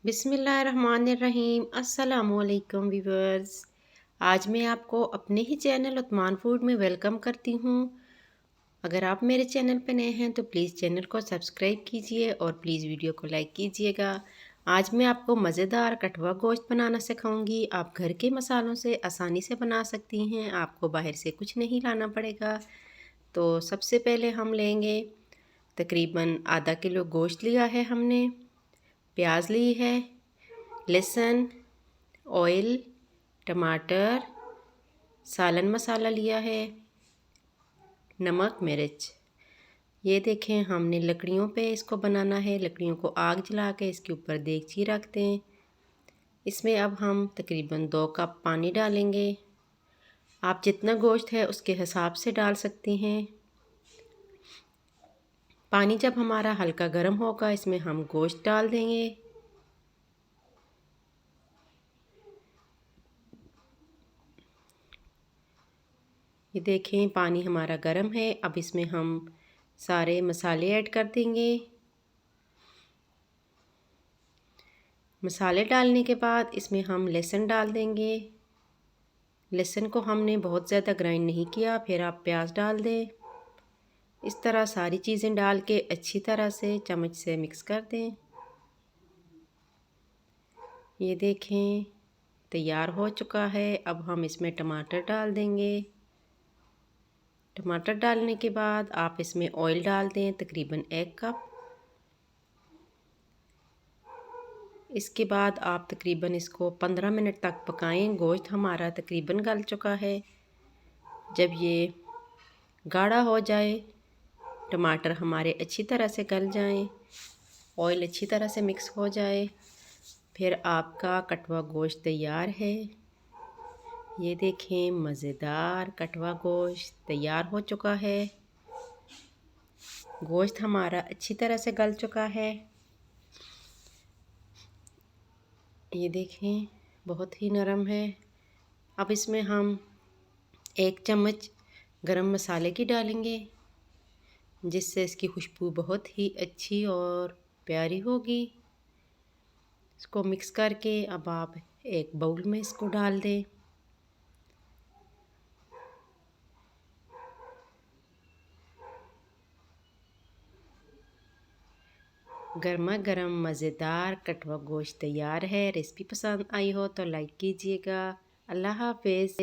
बिस्मिल्लाहिर्रहमानिर्रहीम। अस्सलामुअलैकुम व्यूवर्स। आज मैं आपको अपने ही चैनल उस्मान फूड में वेलकम करती हूँ। अगर आप मेरे चैनल पर नए हैं तो प्लीज़ चैनल को सब्सक्राइब कीजिए और प्लीज़ वीडियो को लाइक कीजिएगा। आज मैं आपको मज़ेदार कटवा गोश्त बनाना सिखाऊंगी। आप घर के मसालों से आसानी से बना सकती हैं, आपको बाहर से कुछ नहीं लाना पड़ेगा। तो सबसे पहले हम लेंगे तकरीबन आधा किलो गोश्त लिया है हमने, प्याज ली है, लहसुन, ऑयल, टमाटर, सालन मसाला लिया है, नमक, मिर्च। ये देखें, हमने लकड़ियों पे इसको बनाना है। लकड़ियों को आग जला के इसके ऊपर देगची रख दें। इसमें अब हम तकरीबन 2 कप पानी डालेंगे। आप जितना गोश्त है उसके हिसाब से डाल सकती हैं। पानी जब हमारा हल्का गर्म होगा इसमें हम गोश्त डाल देंगे। ये देखें, पानी हमारा गर्म है। अब इसमें हम सारे मसाले ऐड कर देंगे। मसाले डालने के बाद इसमें हम लहसुन डाल देंगे। लहसुन को हमने बहुत ज़्यादा ग्राइंड नहीं किया। फिर आप प्याज डाल दें। इस तरह सारी चीज़ें डाल के अच्छी तरह से चम्मच से मिक्स कर दें। ये देखें, तैयार हो चुका है। अब हम इसमें टमाटर डाल देंगे। टमाटर डालने के बाद आप इसमें ऑयल डाल दें, तकरीबन 1 कप। इसके बाद आप तकरीबन इसको 15 मिनट तक पकाएं। गोश्त हमारा तकरीबन गल चुका है। जब ये गाढ़ा हो जाए, टमाटर हमारे अच्छी तरह से गल जाएं, ऑयल अच्छी तरह से मिक्स हो जाए, फिर आपका कटवा गोश्त तैयार है। ये देखें, मज़ेदार कटवा गोश्त तैयार हो चुका है। गोश्त हमारा अच्छी तरह से गल चुका है। ये देखें, बहुत ही नरम है। अब इसमें हम 1 चम्मच गरम मसाले की डालेंगे, जिससे इसकी खुशबू बहुत ही अच्छी और प्यारी होगी। इसको मिक्स करके अब आप एक बाउल में इसको डाल दें। गर्मा गर्म मज़ेदार कटवा गोश्त तैयार है। रेसिपी पसंद आई हो तो लाइक कीजिएगा। अल्लाह हाफ़िज़।